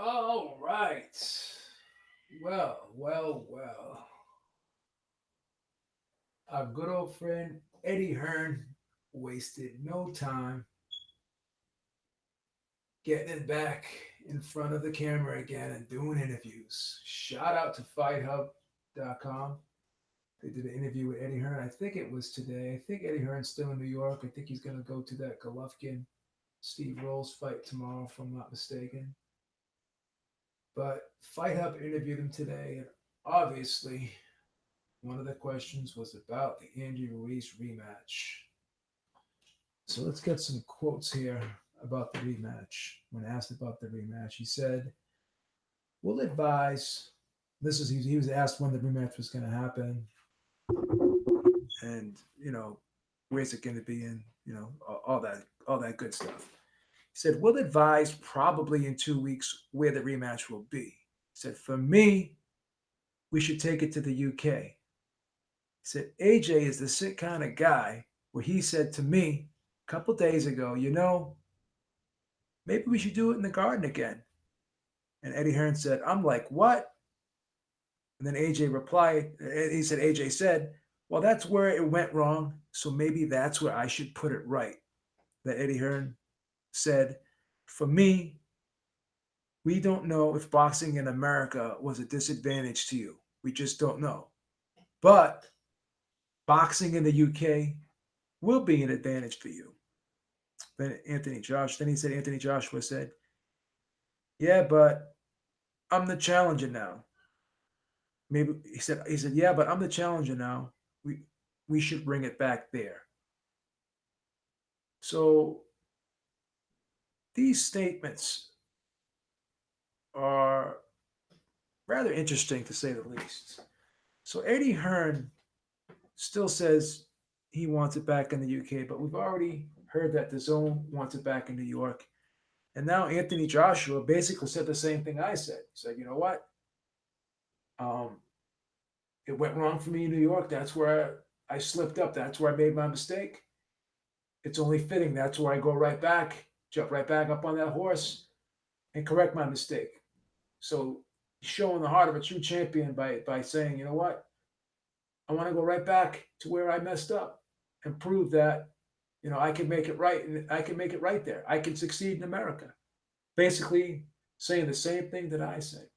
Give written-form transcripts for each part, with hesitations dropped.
All right. Well. Our good old friend Eddie Hearn wasted no time getting it back in front of the camera again and doing interviews. Shout out to FightHub.com. They did an interview with Eddie Hearn. I think it was today. I think Eddie Hearn's still in New York. I think he's going to go to that Golovkin Steve Rolls fight tomorrow, if I'm not mistaken. But Fight Hub interviewed him today, and obviously, one of the questions was about the Andy Ruiz rematch. So let's get some quotes here about the rematch. When asked about the rematch, he said, "We'll advise." This is he was asked when the rematch was going to happen, and where's it going to be, and all that good stuff. He said, "We'll advise probably in 2 weeks where the rematch will be." He said, "For me, we should take it to the UK." He said, "AJ is the sick kind of guy where he said to me a couple days ago, maybe we should do it in the garden again." And Eddie Hearn said, "I'm like, what?" And then AJ replied, he said, AJ said, "Well, that's where it went wrong. So maybe that's where I should put it right." That Eddie Hearn said, "For me, we don't know if boxing in America was a disadvantage to you. We just don't know. But boxing in the UK will be an advantage for you." Then he said, Anthony Joshua said, "Yeah, but I'm the challenger now." Maybe he said, "Yeah, but I'm the challenger now. We we should bring it back there." So these statements are rather interesting to say the least. So Eddie Hearn still says he wants it back in the UK, but we've already heard that the Zone wants it back in New York. And now Anthony Joshua basically said the same thing I said. He said, "You know what? Um, it went wrong for me in New York. That's where I slipped up. That's where I made my mistake. It's only fitting. That's where I go right back, jump right back up on that horse and correct my mistake." So showing the heart of a true champion by saying, "You know what? I want to go right back to where I messed up and prove that I can make it right, and I can make it right there. I can succeed in America." Basically saying the same thing that I say.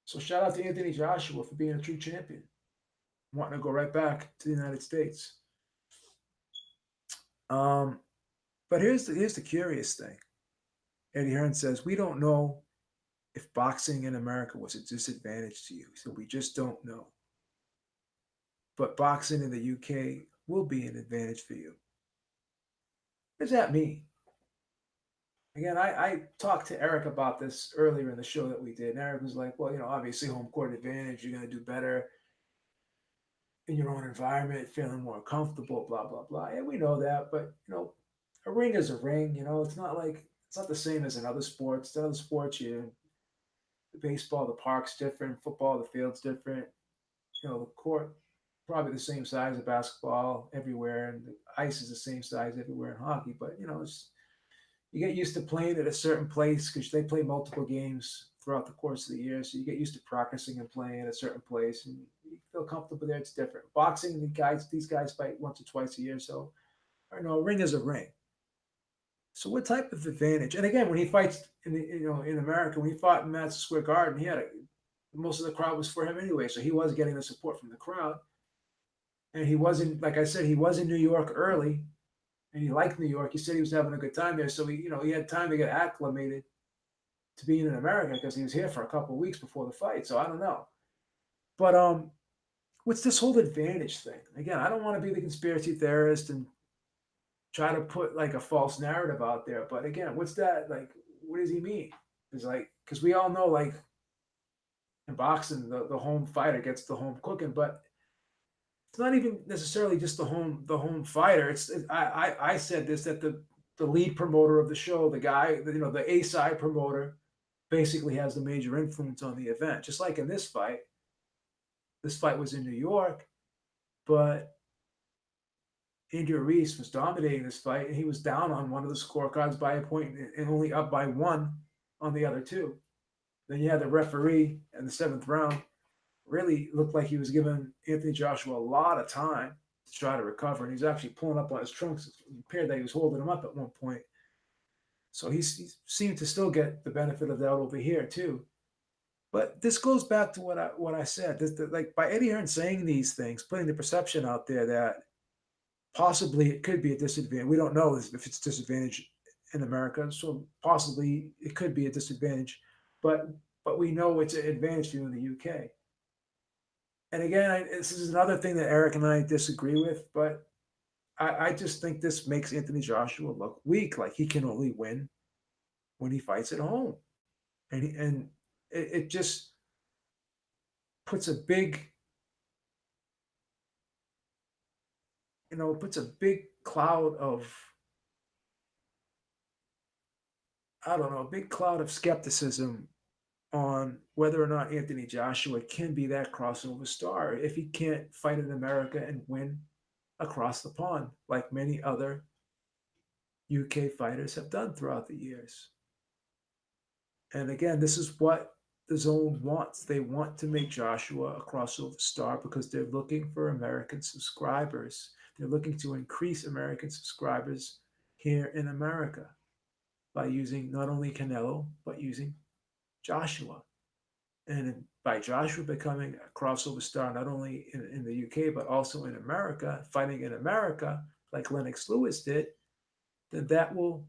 So shout out to Anthony Joshua for being a true champion, wanting to go right back to the United States. Um, but here's the curious thing. Eddie Hearn says, "We don't know if boxing in America was a disadvantage to you. So we just don't know. But boxing in the UK will be an advantage for you." What does that mean? Again, I talked to Eric about this earlier in the show that we did. And Eric was like, "Well, obviously home court advantage, you're going to do better in your own environment, feeling more comfortable, blah, blah, blah." Yeah, we know that. But, a ring is a ring. It's not the same as in other sports. In other sports, baseball, the park's different, football, the field's different. The court probably the same size of basketball everywhere, and the ice is the same size everywhere in hockey. But you get used to playing at a certain place because they play multiple games throughout the course of the year. So you get used to practicing and playing at a certain place, and you feel comfortable there. It's different. Boxing, these guys fight once or twice a year, so a ring is a ring. So what type of advantage? And again, when he fights in America, when he fought in Madison Square Garden, most of the crowd was for him anyway, so he was getting the support from the crowd. And he wasn't, like I said, he was in New York early, and he liked New York. He said he was having a good time there, so he had time to get acclimated to being in America because he was here for a couple of weeks before the fight. So I don't know, but what's this whole advantage thing? Again, I don't want to be the conspiracy theorist and try to put like a false narrative out there, but again, what's that like? What does he mean? Because we all know, like, in boxing, the home fighter gets the home cooking, but it's not even necessarily just the home fighter. I said this, that the lead promoter of the show, the guy, the A side promoter, basically has the major influence on the event. Just like in this fight was in New York, but Andy Ruiz was dominating this fight, and he was down on one of the scorecards by a point and only up by one. on the other two. Then you had the referee in the seventh round really looked like he was giving Anthony Joshua a lot of time to try to recover, and he's actually pulling up on his trunks. It appeared that he was holding him up at one point. So he seemed to still get the benefit of that over here too. But this goes back to what I said. Like by Eddie Hearn saying these things, putting the perception out there that possibly it could be a disadvantage. We don't know if it's a disadvantage in America, so possibly it could be a disadvantage. But but we know it's an advantage for you in the UK. And again, this is another thing that Eric and I disagree with, but I just think this makes Anthony Joshua look weak. Like he can only win when he fights at home, and it just puts a big puts a big cloud of I don't know, a big cloud of skepticism on whether or not Anthony Joshua can be that crossover star if he can't fight in America and win across the pond like many other UK fighters have done throughout the years. And again, this is what the zone wants. They want to make Joshua a crossover star because they're looking for American subscribers. They're looking to increase American subscribers here in America by using not only Canelo, but using Joshua. And by Joshua becoming a crossover star, not only in the UK, but also in America, fighting in America, like Lennox Lewis did, then that will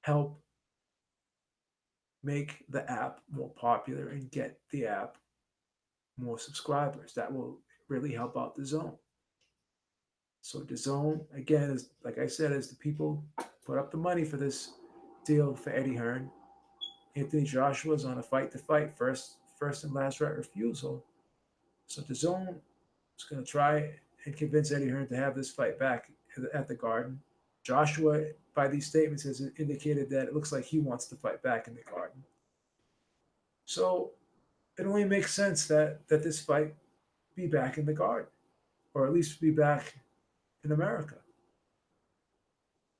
help make the app more popular and get the app more subscribers. That will really help out the zone. So the zone, again, is like I said, is the people put up the money for this deal for Eddie Hearn. Anthony Joshua's on a fight to fight, first and last right refusal. So the zone is going to try and convince Eddie Hearn to have this fight back at the Garden. Joshua, by these statements, has indicated that it looks like he wants to fight back in the Garden. So it only makes sense that this fight be back in the Garden, or at least be back in America,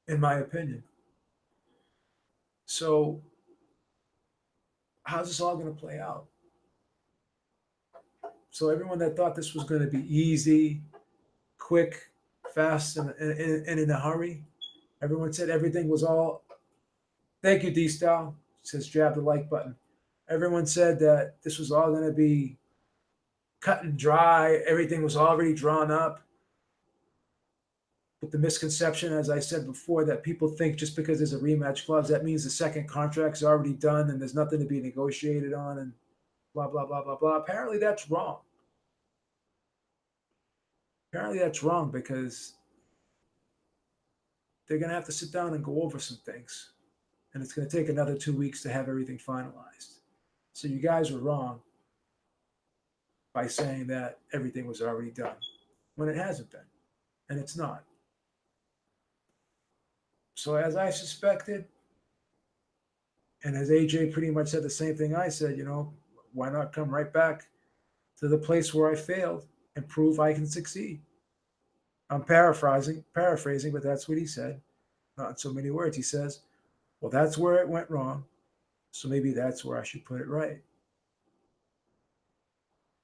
in my opinion. So how's this all going to play out? So everyone that thought this was going to be easy, quick, fast, and in a hurry, everyone said everything was all. Thank you, D Style. Says jab the like button. Everyone said that this was all going to be cut and dry. Everything was already drawn up. With the misconception, as I said before, that people think just because there's a rematch clause, that means the second contract's already done and there's nothing to be negotiated on and blah, blah, blah, blah, blah. Apparently that's wrong. Apparently that's wrong because they're going to have to sit down and go over some things. And it's going to take another 2 weeks to have everything finalized. So you guys were wrong by saying that everything was already done when it hasn't been. And it's not. So as I suspected, and as AJ pretty much said the same thing I said, why not come right back to the place where I failed and prove I can succeed? I'm paraphrasing, but that's what he said. Not in so many words. He says, well, that's where it went wrong. So maybe that's where I should put it right.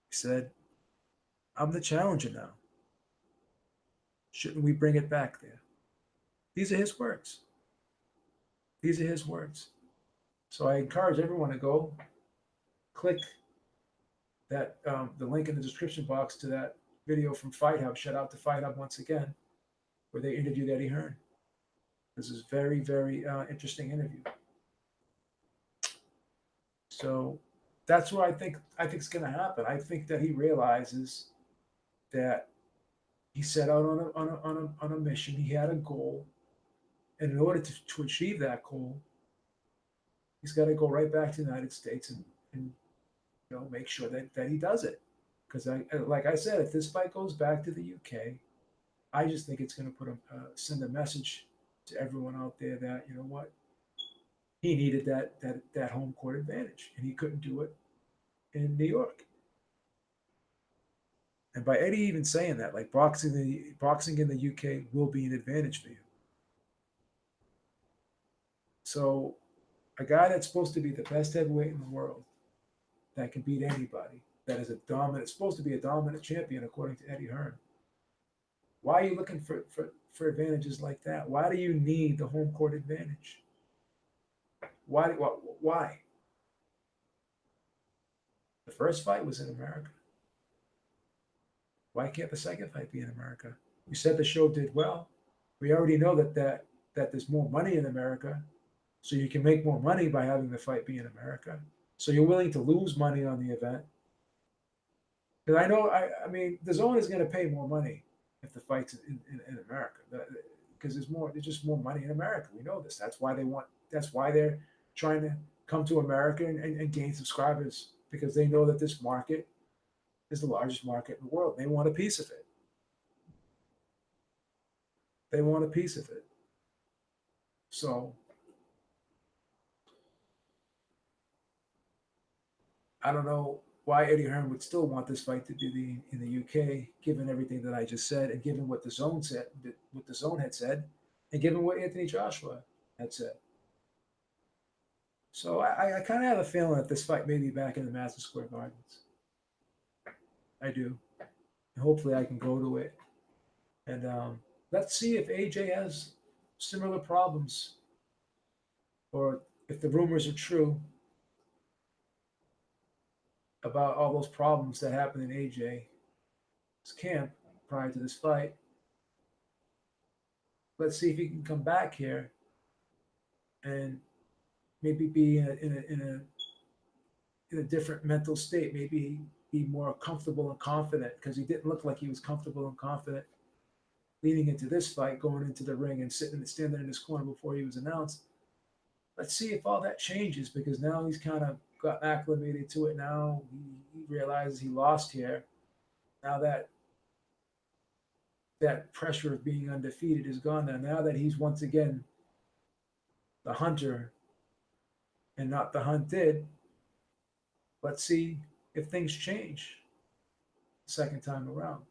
He said, I'm the challenger now. Shouldn't we bring it back there? These are his words. These are his words. So I encourage everyone to go click that the link in the description box to that video from Fight Hub. Shout out to Fight Hub once again, where they interviewed Eddie Hearn. This is very, very interesting interview. So that's what I think is going to happen. I think that he realizes that he set out on a mission. He had a goal, and in order to achieve that goal, he's got to go right back to the United States and make sure that he does it. Because like I said, if this fight goes back to the UK, I just think it's going to send a message to everyone out there that what he needed that home court advantage, and he couldn't do it in New York. And by Eddie even saying that, like boxing in the UK will be an advantage for you. So A guy that's supposed to be the best heavyweight in the world, that can beat anybody, that is a dominant, supposed to be a dominant champion according to Eddie Hearn. Why are you looking for advantages like that? Why do you need the home court advantage? Why? Why? The first fight was in America. Why can't the second fight be in America? You said the show did well. We already know that there's more money in America, so you can make more money by having the fight be in America. So you're willing to lose money on the event. Because I know, I mean, the zone is going to pay more money if the fight's in America. Because there's just more money in America. We know this. That's why they're trying to come to America and gain subscribers because they know that this market is the largest market in the world. They want a piece of it. They want a piece of it. So I don't know why Eddie Hearn would still want this fight to be in the UK, given everything that I just said, and given what the zone said, what the zone had said, and given what Anthony Joshua had said. So I kind of have a feeling that this fight may be back in the Madison Square Gardens. I do. And hopefully I can go to it. And let's see if AJ has similar problems, or if the rumors are true about all those problems that happened in AJ's camp prior to this fight. Let's see if he can come back here and maybe be in a different mental state. Maybe be more comfortable and confident, because he didn't look like he was comfortable and confident leading into this fight, going into the ring and standing in his corner before he was announced. Let's see if all that changes, because now he's kind of got acclimated to it. Now he realizes he lost here. Now that pressure of being undefeated is gone. Now that he's once again the hunter and not the hunted, let's see if things change the second time around.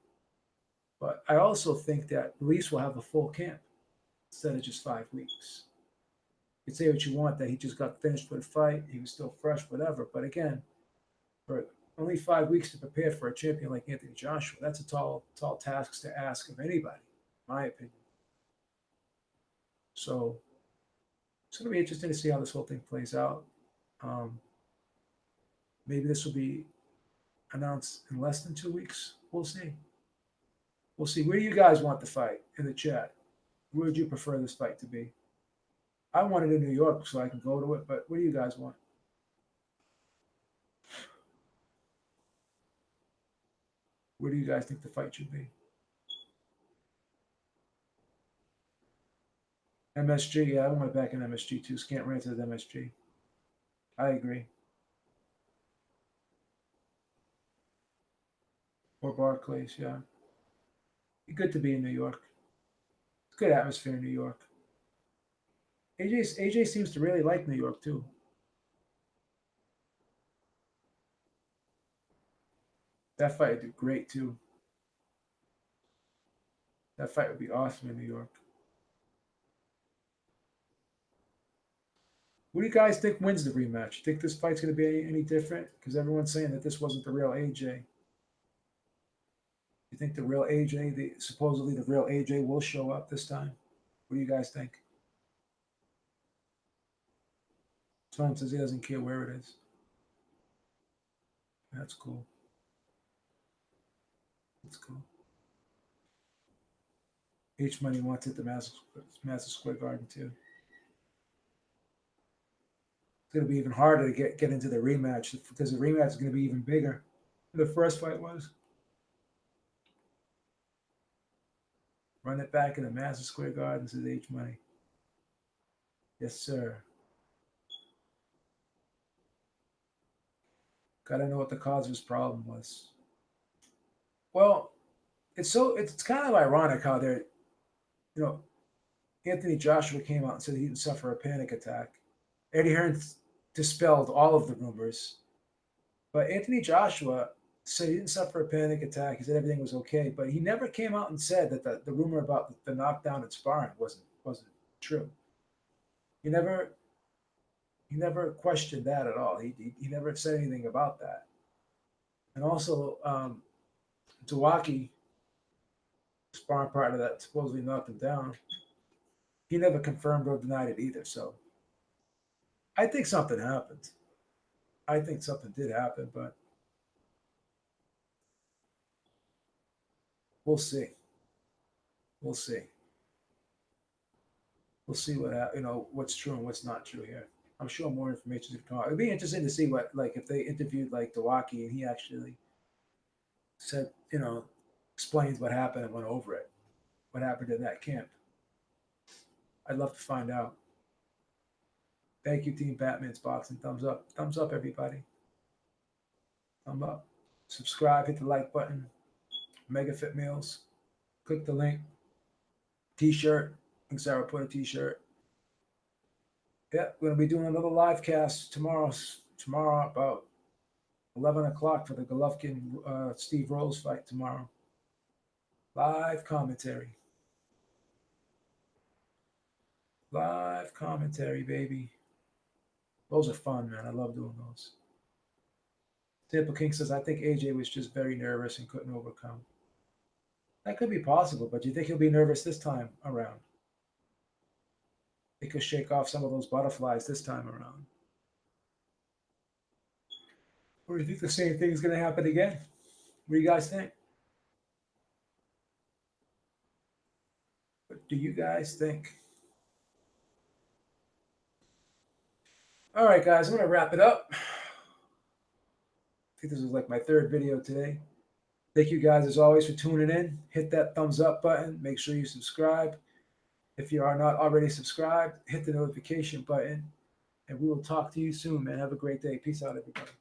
But I also think that Luis will have a full camp instead of just 5 weeks. You can say what you want, that he just got finished with a fight, he was still fresh, whatever. But again, for only 5 weeks to prepare for a champion like Anthony Joshua, that's a tall task to ask of anybody, in my opinion. So it's going to be interesting to see how this whole thing plays out. Um, Maybe this will be announced in less than 2 weeks. We'll see. We'll see. Where do you guys want the fight in the chat? Where would you prefer this fight to be? I want it in New York so I can go to it, but what do you guys want? Where do you guys think the fight should be? MSG, yeah, I want it back in MSG too. Scant Rants at MSG. I agree. Or Barclays, yeah. Good to be in New York. It's a good atmosphere in New York. AJ seems to really like New York too. That fight would do great too. That fight would be awesome in New York. What do you guys think wins the rematch? Think this fight's going to be any different? Because everyone's saying that this wasn't the real AJ. You think the real AJ, supposedly the real AJ, will show up this time? What do you guys think? Tone says he doesn't care where it is. That's cool. That's cool. H Money wants it the Madison Square Garden too. It's going to be even harder to get into the rematch, because the rematch is going to be even bigger than the first fight was. Run it back in the Madison Square Garden, says H Money. Yes, sir. Gotta know what the cause of his problem was. Well, it's kind of ironic how you know, Anthony Joshua came out and said he didn't suffer a panic attack. Eddie Hearn dispelled all of the rumors, but Anthony Joshua said he didn't suffer a panic attack. He said everything was okay, but he never came out and said that the rumor about the knockdown and sparring wasn't true. He never He never questioned that at all. He never said anything about that. And also, Tawaki, sparring partner that supposedly knocked him down, he never confirmed or denied it either. So I think something happened. I think something did happen, but we'll see. We'll see. We'll see what's true and what's not true here. I'm sure more information is going to come out. It'd be interesting to see what, like, if they interviewed like Dewaki and he actually said, explains what happened and went over it, what happened in that camp. I'd love to find out. Thank you, Team Batman's Boxing. Thumbs up, everybody. Thumb up. Subscribe. Hit the like button. Mega Fit Meals. Click the link. T-shirt. I think Sarah put a T-shirt. Yeah, we're gonna be doing another live cast tomorrow. Tomorrow about 11 o'clock for the Golovkin Steve Rose fight tomorrow. Live commentary. Live commentary, baby. Those are fun, man. I love doing those. Temple King says, I think AJ was just very nervous and couldn't overcome. That could be possible, but do you think he'll be nervous this time around? He could shake off some of those butterflies this time around. Or do you think the same thing is going to happen again? What do you guys think? What do you guys think? All right, guys, I'm going to wrap it up. I think this was like my third video today. Thank you guys, as always, for tuning in. Hit that thumbs up button. Make sure you subscribe. If you are not already subscribed, hit the notification button. And we will talk to you soon, man. Have a great day. Peace out, everybody.